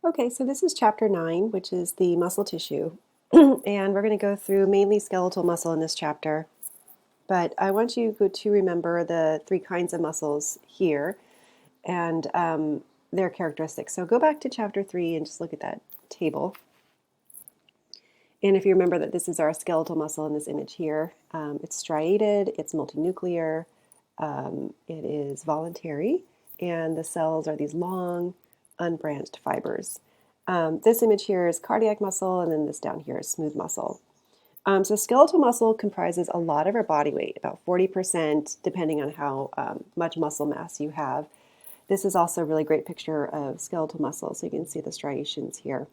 Okay, so this is chapter 9, which is the muscle tissue. And we're going to go through mainly skeletal muscle in this chapter. But I want you to remember the three kinds of muscles here and their characteristics. So go back to chapter 3 and just look at that table. And if you remember that this is our skeletal muscle in this image here, it's striated, it's multinuclear, it is voluntary, and the cells are these long, unbranched fibers. This image here is cardiac muscle, and then this down here is smooth muscle. So skeletal muscle comprises a lot of our body weight, about 40%, depending on how much muscle mass you have. This is also a really great picture of skeletal muscle, so you can see the striations here.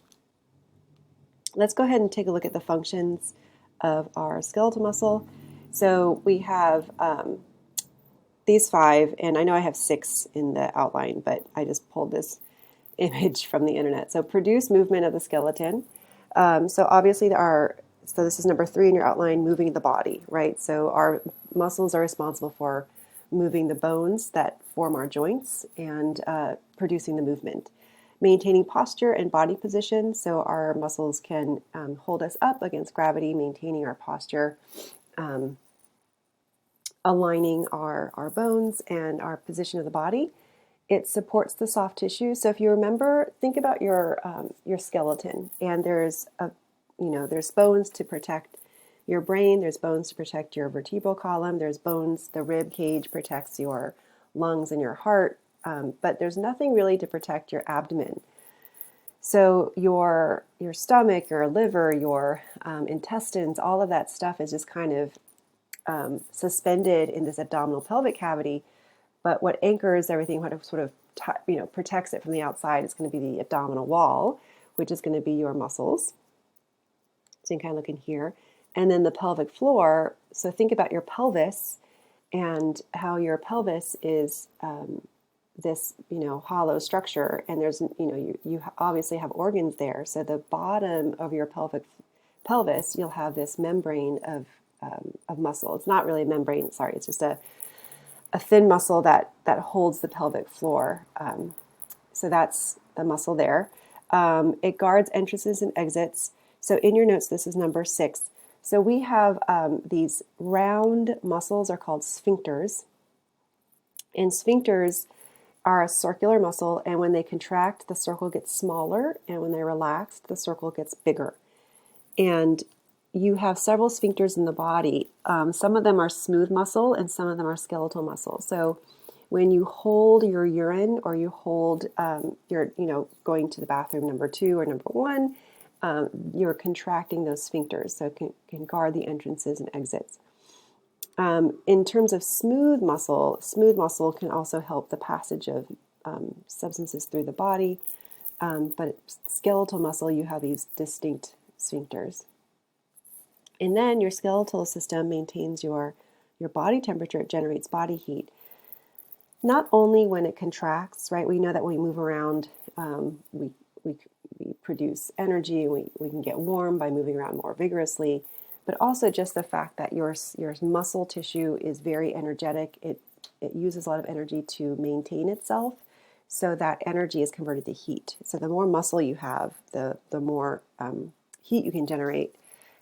Let's go ahead and take a look at the functions of our skeletal muscle. So we have these 5, and I know I have 6 in the outline, but I just pulled this image from the internet. So produce movement of the skeleton. So obviously so this is number 3 in your outline, moving the body, right? So our muscles are responsible for moving the bones that form our joints and producing the movement. Maintaining posture and body position, so our muscles can hold us up against gravity, maintaining our posture, aligning our bones and our position of the body. It supports the soft tissue. So if you remember, think about your skeleton, and there's bones to protect your brain. There's bones to protect your vertebral column. There's bones. The rib cage protects your lungs and your heart. But there's nothing really to protect your abdomen. So your stomach, your liver, your intestines, all of that stuff is just kind of suspended in this abdominal pelvic cavity. But what anchors everything, what sort of protects it from the outside is going to be the abdominal wall, which is going to be your muscles. So you can kind of look in here. And then the pelvic floor. So think about your pelvis and how your pelvis is this hollow structure, and there's you obviously have organs there. So the bottom of your pelvis, you'll have this membrane of muscle. It's not really a membrane, sorry, it's just a thin muscle that holds the pelvic floor. So that's the muscle there. It guards entrances and exits. So in your notes, this is number 6. So we have these round muscles are called sphincters, and sphincters are a circular muscle, and when they contract, the circle gets smaller, and when they're relaxed, the circle gets bigger. And you have several sphincters in the body. Some of them are smooth muscle, and some of them are skeletal muscle. So when you hold your urine, or you hold going to the bathroom number 2 or number 1, you're contracting those sphincters, so it can guard the entrances and exits. In terms of smooth muscle can also help the passage of substances through the body, but skeletal muscle, you have these distinct sphincters. And then your skeletal system maintains your body temperature. It generates body heat. Not only when it contracts, right? We know that when we move around, we produce energy. We can get warm by moving around more vigorously. But also just the fact that your muscle tissue is very energetic. It uses a lot of energy to maintain itself, so that energy is converted to heat. So the more muscle you have, the more heat you can generate,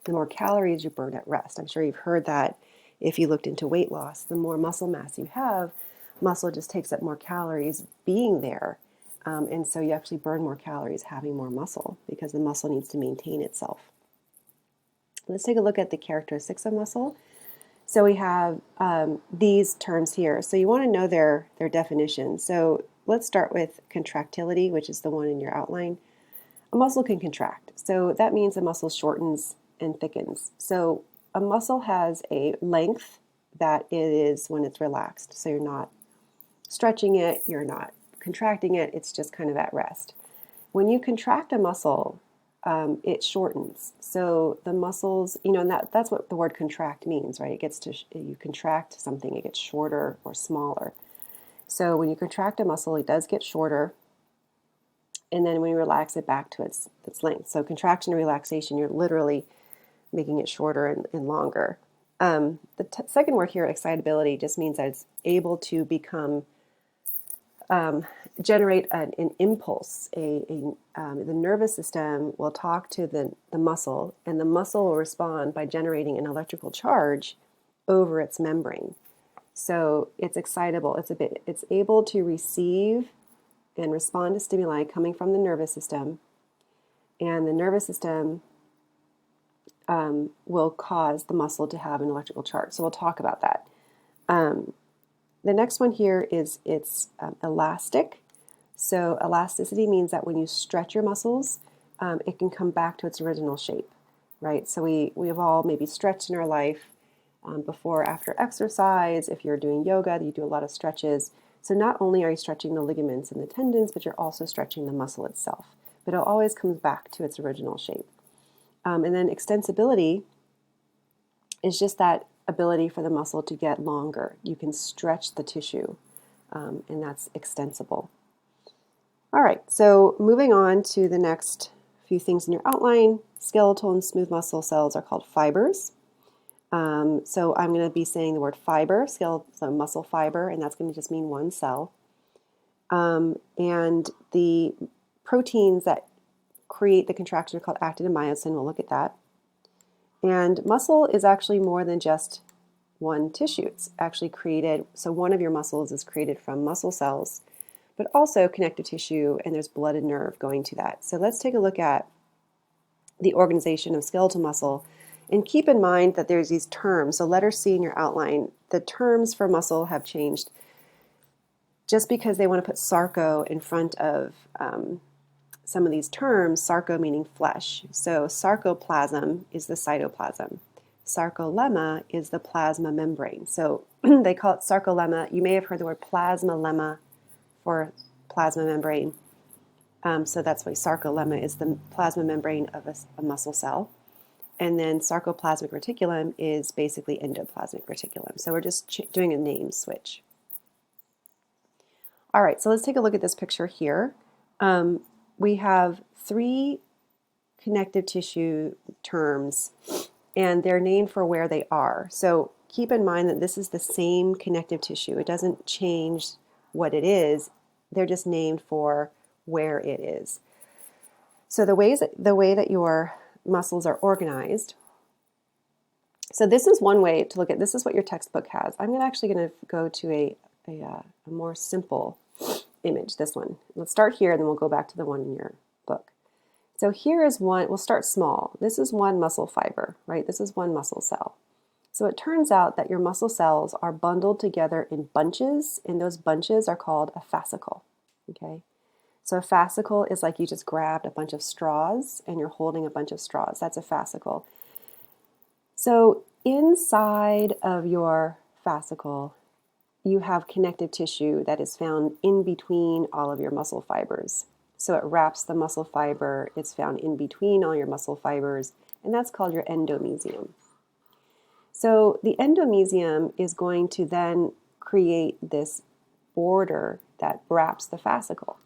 the more calories you burn at rest. I'm sure you've heard that if you looked into weight loss. The more muscle mass you have, muscle just takes up more calories being there. And so you actually burn more calories having more muscle, because the muscle needs to maintain itself. Let's take a look at the characteristics of muscle. So we have these terms here. So you want to know their definition. So let's start with contractility, which is the one in your outline. A muscle can contract. So that means a muscle shortens and thickens. So a muscle has a length that it is when it's relaxed. So you're not stretching it, you're not contracting it, it's just kind of at rest. When you contract a muscle, it shortens. So the muscles, and that's what the word contract means, right? It gets to, you contract something, it gets shorter or smaller. So when you contract a muscle, it does get shorter, and then when you relax it back to its length. So contraction and relaxation, you're literally making it shorter and longer. The second word here, excitability, just means that it's able to become generate an impulse. The nervous system will talk to the muscle, and the muscle will respond by generating an electrical charge over its membrane. So it's excitable. It's able to receive and respond to stimuli coming from the nervous system, and the nervous system will cause the muscle to have an electrical charge. So we'll talk about that. The next one here is it's elastic. So elasticity means that when you stretch your muscles, it can come back to its original shape, right? So we have all maybe stretched in our life before or after exercise. If you're doing yoga, you do a lot of stretches. So not only are you stretching the ligaments and the tendons, but you're also stretching the muscle itself. But it always comes back to its original shape. And then extensibility is just that ability for the muscle to get longer. You can stretch the tissue, and that's extensible. All right, so moving on to the next few things in your outline. Skeletal and smooth muscle cells are called fibers. So I'm going to be saying the word fiber, so muscle fiber, and that's going to just mean one cell. And the proteins that create the contraction are called actin and myosin. We'll look at that. And muscle is actually more than just one tissue. It's actually created, so one of your muscles is created from muscle cells, but also connective tissue, and there's blood and nerve going to that. So let's take a look at the organization of skeletal muscle. And keep in mind that there's these terms. So letter C in your outline, the terms for muscle have changed just because they want to put sarco in front of some of these terms, sarco meaning flesh. So sarcoplasm is the cytoplasm. Sarcolemma is the plasma membrane. So they call it sarcolemma. You may have heard the word plasmalemma for plasma membrane. So that's why sarcolemma is the plasma membrane of a muscle cell. And then sarcoplasmic reticulum is basically endoplasmic reticulum. So we're just doing a name switch. All right, so let's take a look at this picture here. We have three connective tissue terms, and they're named for where they are. So keep in mind that this is the same connective tissue. It doesn't change what it is. They're just named for where it is. So the way that your muscles are organized. So this is one way to look at, this is what your textbook has. I'm actually going to go to a more simple image, this one. Let's start here and then we'll go back to the one in your book. So here is one, we'll start small. This is one muscle fiber, right? This is one muscle cell. So it turns out that your muscle cells are bundled together in bunches, and those bunches are called a fascicle, okay? So a fascicle is like you just grabbed a bunch of straws and you're holding a bunch of straws. That's a fascicle. So inside of your fascicle, you have connective tissue that is found in between all of your muscle fibers. So it wraps the muscle fiber, it's found in between all your muscle fibers, and that's called your endomysium. So the endomysium is going to then create this border that wraps the fascicle.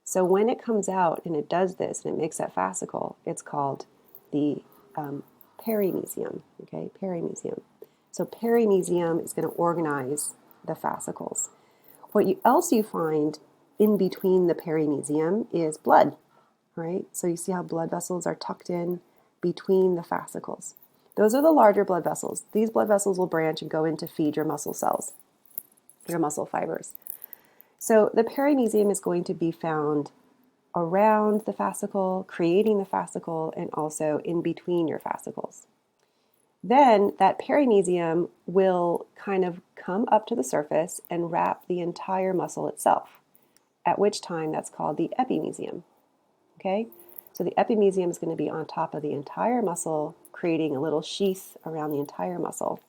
So when it comes out and it does this and it makes that fascicle, it's called the perimysium, okay, perimysium. So perimysium is going to organize the fascicles. What else you find in between the perimysium is blood, right? So you see how blood vessels are tucked in between the fascicles. Those are the larger blood vessels. These blood vessels will branch and go in to feed your muscle cells, your muscle fibers. So the perimysium is going to be found around the fascicle, creating the fascicle, and also in between your fascicles. Then that perimysium will kind of come up to the surface and wrap the entire muscle itself, at which time that's called the epimysium. Okay? So the epimysium is going to be on top of the entire muscle, creating a little sheath around the entire muscle.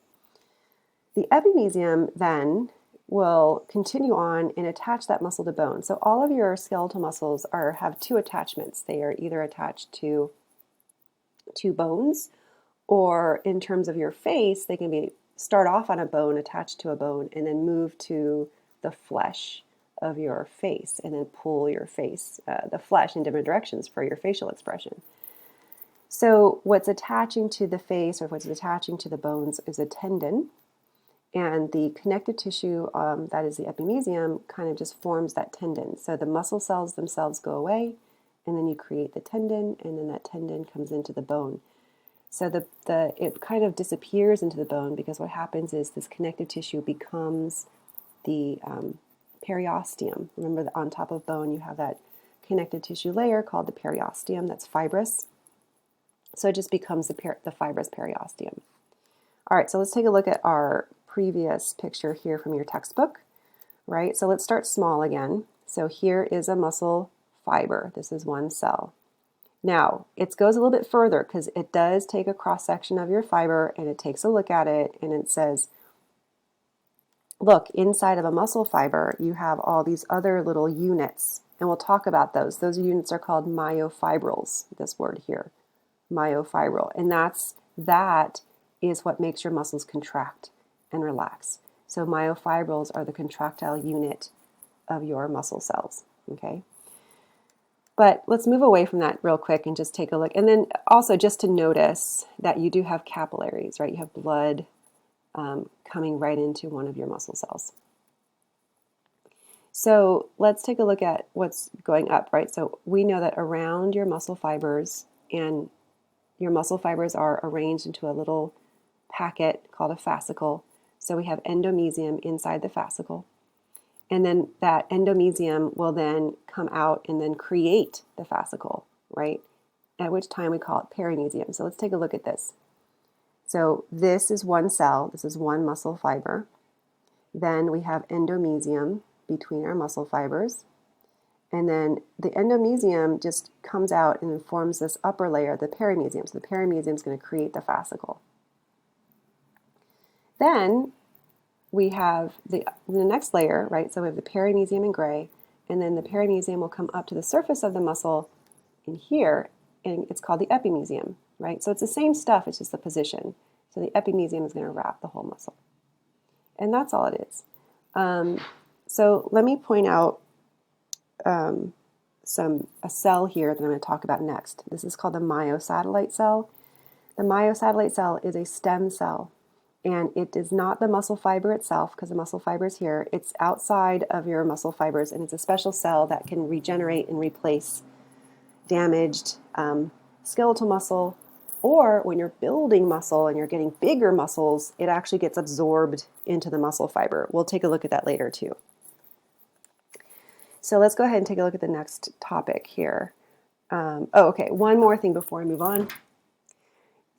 The epimysium then will continue on and attach that muscle to bone. So all of your skeletal muscles have two attachments. They are either attached to bones, or in terms of your face, they can start off on a bone, attached to a bone, and then move to the flesh of your face, and then pull your face, the flesh, in different directions for your facial expression. So what's attaching to the face, or what's attaching to the bones, is a tendon. And the connective tissue, that is the epimysium, kind of just forms that tendon. So the muscle cells themselves go away, and then you create the tendon, and then that tendon comes into the bone. So it kind of disappears into the bone because what happens is this connective tissue becomes the periosteum. Remember that on top of bone you have that connective tissue layer called the periosteum that's fibrous. So it just becomes the fibrous periosteum. All right, so let's take a look at our previous picture here from your textbook, right? So let's start small again. So here is a muscle fiber. This is one cell. Now, it goes a little bit further because it does take a cross-section of your fiber and it takes a look at it and it says, look, inside of a muscle fiber, you have all these other little units, and we'll talk about those. Those units are called myofibrils, this word here, myofibril, and that is what makes your muscles contract and relax. So myofibrils are the contractile unit of your muscle cells, okay? But let's move away from that real quick and just take a look. And then also just to notice that you do have capillaries, right? You have blood coming right into one of your muscle cells. So let's take a look at what's going up, right? So we know that around your muscle fibers, and your muscle fibers are arranged into a little packet called a fascicle. So we have endomysium inside the fascicle. And then that endomysium will then come out and then create the fascicle, right? At which time we call it perimysium. So let's take a look at this. So this is one cell, this is one muscle fiber. Then we have endomysium between our muscle fibers. And then the endomysium just comes out and forms this upper layer, the perimysium. So the perimysium is going to create the fascicle. Then we have the next layer, right? So we have the perimysium in gray, and then the perimysium will come up to the surface of the muscle in here, and it's called the epimysium, right? So it's the same stuff, it's just the position. So the epimysium is going to wrap the whole muscle. And that's all it is. So let me point out a cell here that I'm going to talk about next. This is called the myosatellite cell. The myosatellite cell is a stem cell. And it is not the muscle fiber itself, because the muscle fiber is here. It's outside of your muscle fibers, and it's a special cell that can regenerate and replace damaged skeletal muscle. Or when you're building muscle and you're getting bigger muscles, it actually gets absorbed into the muscle fiber. We'll take a look at that later too. So let's go ahead and take a look at the next topic here. Okay, one more thing before I move on.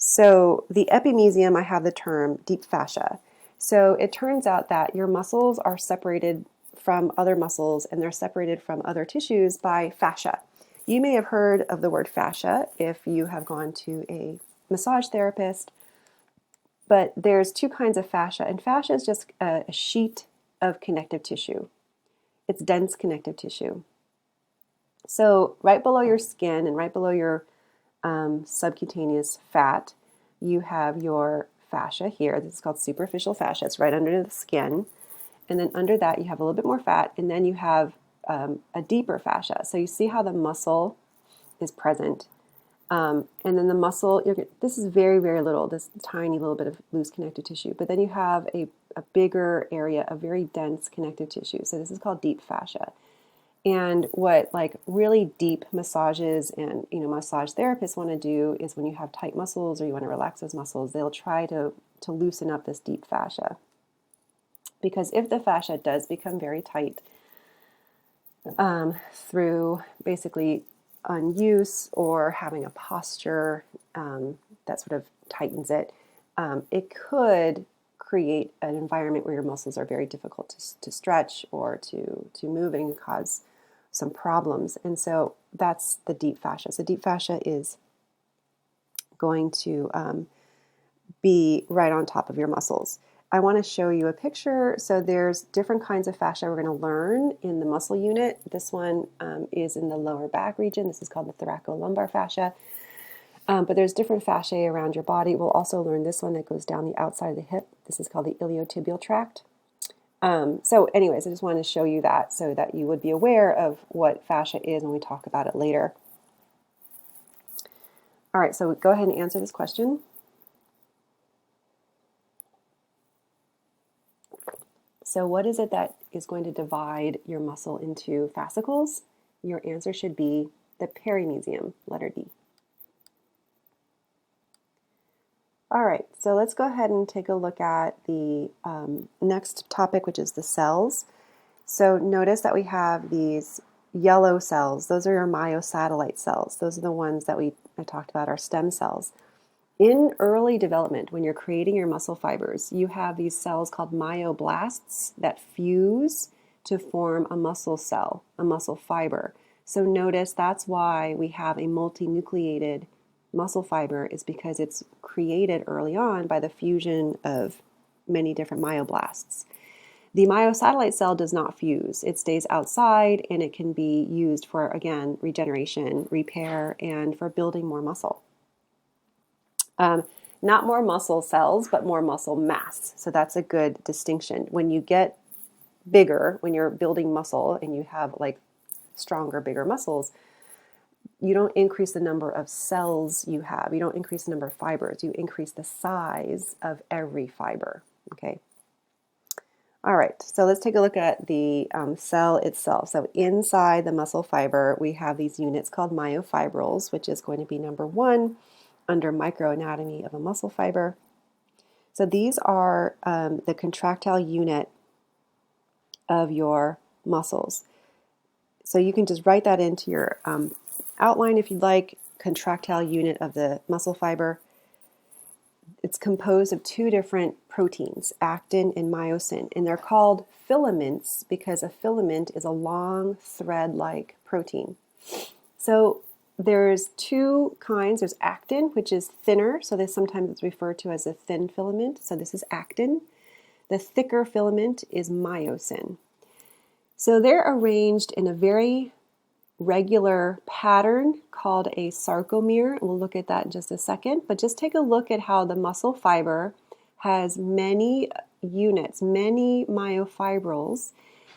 So the epimysium, I have the term deep fascia. So it turns out that your muscles are separated from other muscles, and they're separated from other tissues by fascia. You may have heard of the word fascia if you have gone to a massage therapist, but there's two kinds of fascia, and fascia is just a sheet of connective tissue. It's dense connective tissue. So right below your skin and right below your subcutaneous fat, you have your fascia here. This is called superficial fascia. It's right under the skin. And then under that, you have a little bit more fat, and then you have a deeper fascia. So you see how the muscle is present. And then the muscle, this is very, very little, this tiny little bit of loose connective tissue. But then you have a bigger area of very dense connective tissue. So this is called deep fascia. And what like really deep massages and massage therapists want to do is when you have tight muscles or you want to relax those muscles, they'll try to loosen up this deep fascia. Because if the fascia does become very tight through basically unuse or having a posture that sort of tightens it, it could create an environment where your muscles are very difficult to stretch or to move, and cause some problems. And so that's the deep fascia. So deep fascia is going to be right on top of your muscles. I want to show you a picture. So there's different kinds of fascia we're going to learn in the muscle unit. This one is in the lower back region. This is called the thoracolumbar fascia. But there's different fasciae around your body. We'll also learn this one that goes down the outside of the hip. This is called the iliotibial tract. So anyways, I just wanted to show you that so that you would be aware of what fascia is when we talk about it later. All right, so go ahead and answer this question. So what is it that is going to divide your muscle into fascicles? Your answer should be the perimysium, letter D. All right, so let's go ahead and take a look at the next topic, which is the cells. So notice that we have these yellow cells. Those are your myosatellite cells. Those are the ones that I talked about, our stem cells. In early development, when you're creating your muscle fibers, you have these cells called myoblasts that fuse to form a muscle cell, a muscle fiber. So notice that's why we have a multinucleated muscle fiber, is because it's created early on by the fusion of many different myoblasts. The myosatellite cell does not fuse. It stays outside and it can be used for, again, regeneration, repair, and for building more muscle. Not more muscle cells, but more muscle mass. So that's a good distinction. When you get bigger, when you're building muscle and you have like stronger, bigger muscles, you don't increase the number of cells you have. You don't increase the number of fibers. You increase the size of every fiber. Okay. All right, so let's take a look at the cell itself. So inside the muscle fiber, we have these units called myofibrils, which is going to be number 1 under microanatomy of a muscle fiber. So these are the contractile unit of your muscles. So you can just write that into your outline if you'd like, contractile unit of the muscle fiber. It's composed of 2 different proteins, actin and myosin, and they're called filaments because a filament is a long thread-like protein. So there's 2 kinds. There's actin, which is thinner, so this sometimes it's referred to as a thin filament. So this is actin. The thicker filament is myosin. So they're arranged in a very regular pattern called a sarcomere. We'll look at that in just a second, but just take a look at how the muscle fiber has many units, many myofibrils,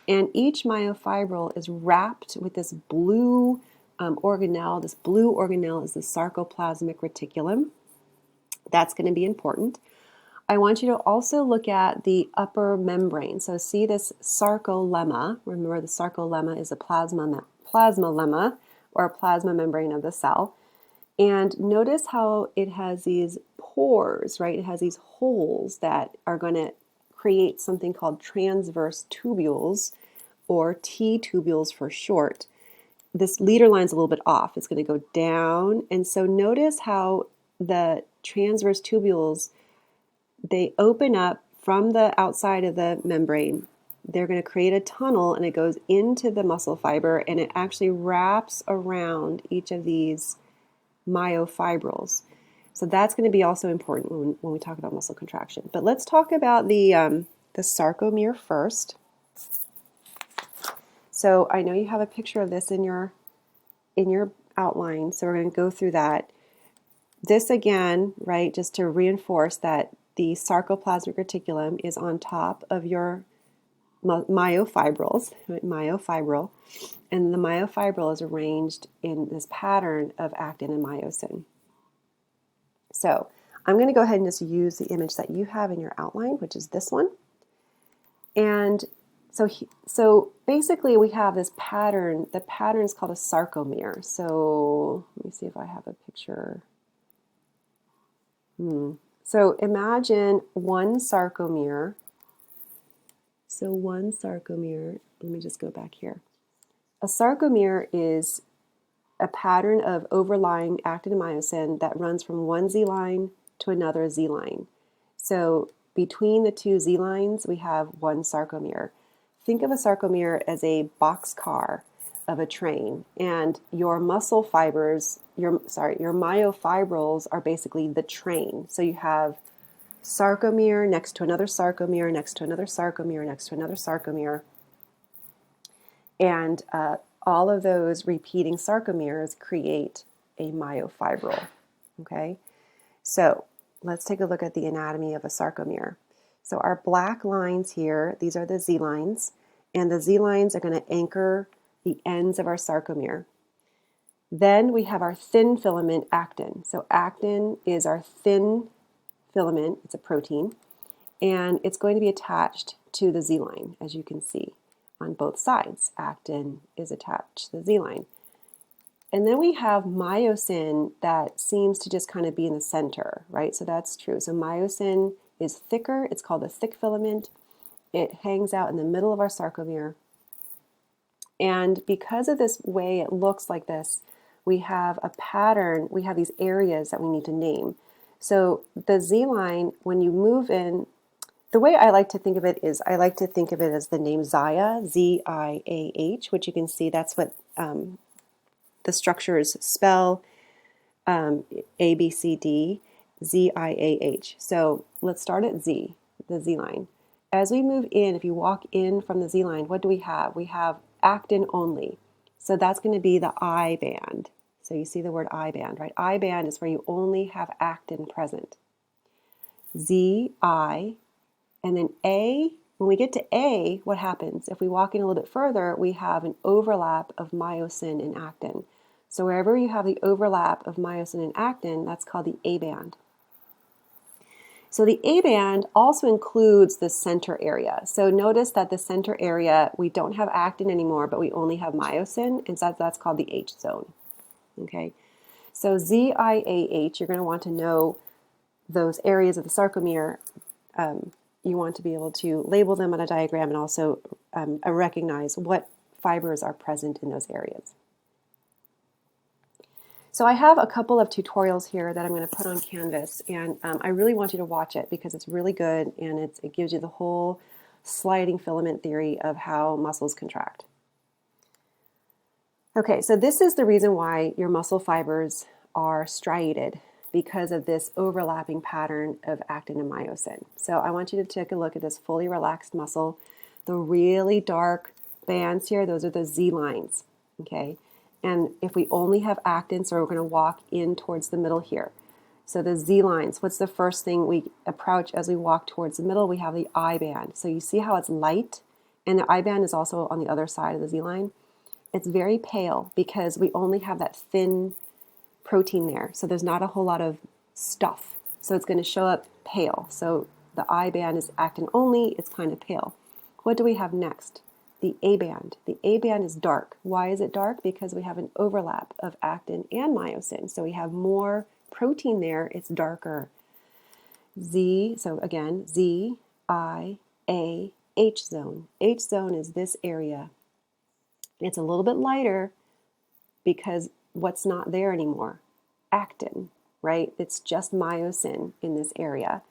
and each myofibril is wrapped with this blue organelle. This blue organelle is the sarcoplasmic reticulum. That's going to be important. I want you to also look at the upper membrane. So see this sarcolemma. Remember, the sarcolemma is a plasma lemma, or a plasma membrane of the cell. And notice how it has these pores, right? It has these holes that are going to create something called transverse tubules, or T tubules for short. This leader line's a little bit off. It's going to go down. And so notice how the transverse tubules, they open up from the outside of the membrane. They're going to create a tunnel, and it goes into the muscle fiber, and it actually wraps around each of these myofibrils. So that's going to be also important when we talk about muscle contraction. But let's talk about the sarcomere first. So I know you have a picture of this in your outline, so we're going to go through that. This again, right, just to reinforce that the sarcoplasmic reticulum is on top of your myofibril, and the myofibril is arranged in this pattern of actin and myosin. So I'm going to go ahead and just use the image that you have in your outline, which is this one. And so basically we have this pattern. The pattern is called a sarcomere. So let me see if I have a picture. So imagine one sarcomere. So one sarcomere, let me just go back here. A sarcomere is a pattern of overlying actin and myosin that runs from one Z line to another Z line. So between the 2 Z lines, we have one sarcomere. Think of a sarcomere as a boxcar of a train, and your muscle fibers, your myofibrils are basically the train. So you have sarcomere next to another sarcomere, next to another sarcomere, next to another sarcomere. And all of those repeating sarcomeres create a myofibril. Okay? So let's take a look at the anatomy of a sarcomere. So our black lines here, these are the Z lines, and the Z lines are going to anchor the ends of our sarcomere. Then we have our thin filament actin. So actin is our thin filament, it's a protein, and it's going to be attached to the Z line, as you can see on both sides. Actin is attached to the Z line. And then we have myosin that seems to just kind of be in the center, right? So that's true. So myosin is thicker. It's called a thick filament. It hangs out in the middle of our sarcomere. And because of this way it looks like this, we have a pattern. We have these areas that we need to name. So the Z line, when you move in, the way I like to think of it is I like to think of it as the name Zia, Z-I-A-H, which you can see that's what the structures spell, A, B, C, D, Z-I-A-H. So let's start at Z, the Z line. As we move in, if you walk in from the Z line, what do we have? We have actin only. So that's going to be the I band. So you see the word I band, right? I band is where you only have actin present. Z, I, and then A. When we get to A, what happens? If we walk in a little bit further, we have an overlap of myosin and actin. So wherever you have the overlap of myosin and actin, that's called the A band. So the A band also includes the center area. So notice that the center area, we don't have actin anymore, but we only have myosin, and so that's called the H zone. Okay, so ZIAH, you're going to want to know those areas of the sarcomere. You want to be able to label them on a diagram and also recognize what fibers are present in those areas. So I have a couple of tutorials here that I'm going to put on Canvas, and I really want you to watch it because it's really good and it gives you the whole sliding filament theory of how muscles contract. Okay, so this is the reason why your muscle fibers are striated, because of this overlapping pattern of actin and myosin. So I want you to take a look at this fully relaxed muscle. The really dark bands here, those are the Z lines, okay? And if we only have actin, so we're going to walk in towards the middle here. So the Z lines, what's the first thing we approach as we walk towards the middle? We have the I band. So you see how it's light, and the I band is also on the other side of the Z line. It's very pale because we only have that thin protein there. So there's not a whole lot of stuff. So it's going to show up pale. So the I band is actin only, it's kind of pale. What do we have next? The A band. The A band is dark. Why is it dark? Because we have an overlap of actin and myosin. So we have more protein there, it's darker. Z, so again, Z, I, A, H zone. H zone is this area. It's a little bit lighter because what's not there anymore? Actin, right? It's just myosin in this area.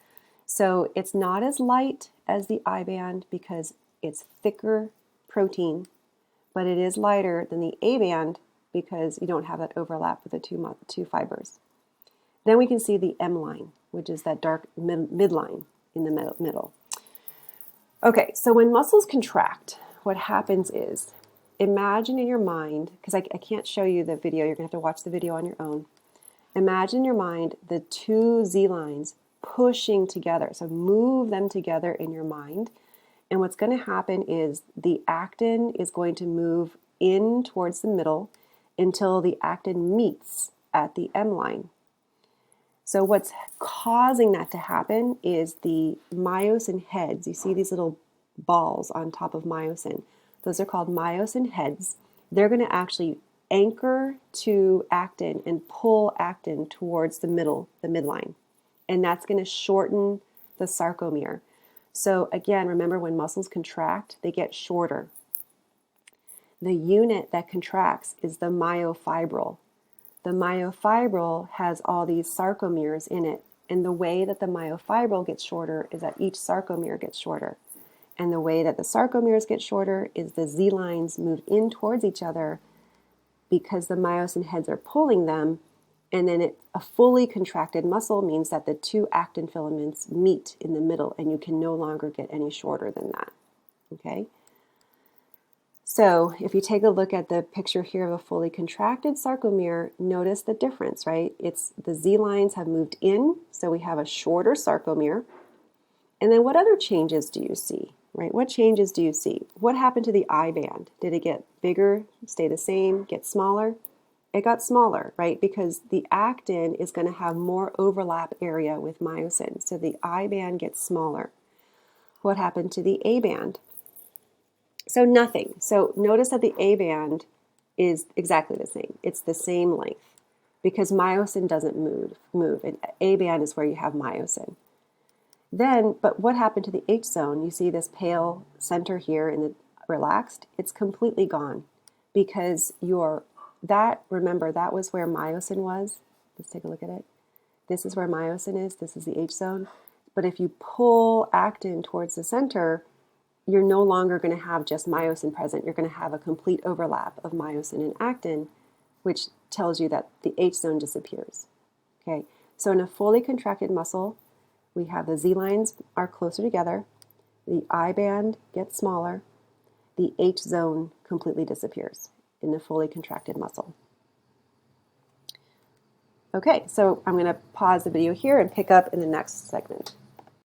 So it's not as light as the I band because it's thicker protein, but it is lighter than the A band because you don't have that overlap with the two fibers. Then we can see the M line, which is that dark midline in the middle. Okay, so when muscles contract, what happens is, imagine in your mind, because I can't show you the video, you're going to have to watch the video on your own. Imagine in your mind the two Z lines pushing together. So move them together in your mind. And what's going to happen is the actin is going to move in towards the middle until the actin meets at the M line. So what's causing that to happen is the myosin heads. You see these little balls on top of myosin. Those are called myosin heads. They're going to actually anchor to actin and pull actin towards the middle, the midline. And that's going to shorten the sarcomere. So again, remember when muscles contract, they get shorter. The unit that contracts is the myofibril. The myofibril has all these sarcomeres in it. And the way that the myofibril gets shorter is that each sarcomere gets shorter. And the way that the sarcomeres get shorter is the Z lines move in towards each other because the myosin heads are pulling them. And then a fully contracted muscle means that the two actin filaments meet in the middle and you can no longer get any shorter than that. Okay? So if you take a look at the picture here of a fully contracted sarcomere, notice the difference, right? It's the Z lines have moved in, so we have a shorter sarcomere. And then what other changes do you see, right? What changes do you see? What happened to the I band? Did it get bigger, stay the same, get smaller? It got smaller, right? Because the actin is going to have more overlap area with myosin. So the I band gets smaller. What happened to the A band? So nothing. So notice that the A band is exactly the same. It's the same length because myosin doesn't move. And A band is where you have myosin. Then, but what happened to the H zone? You see this pale center here in the relaxed? It's completely gone because remember, that was where myosin was. Let's take a look at it. This is where myosin is. This is the H zone. But if you pull actin towards the center, you're no longer going to have just myosin present. You're going to have a complete overlap of myosin and actin, which tells you that the H zone disappears. Okay, so in a fully contracted muscle, we have the Z lines are closer together, the I band gets smaller, the H zone completely disappears in the fully contracted muscle. Okay, so I'm going to pause the video here and pick up in the next segment.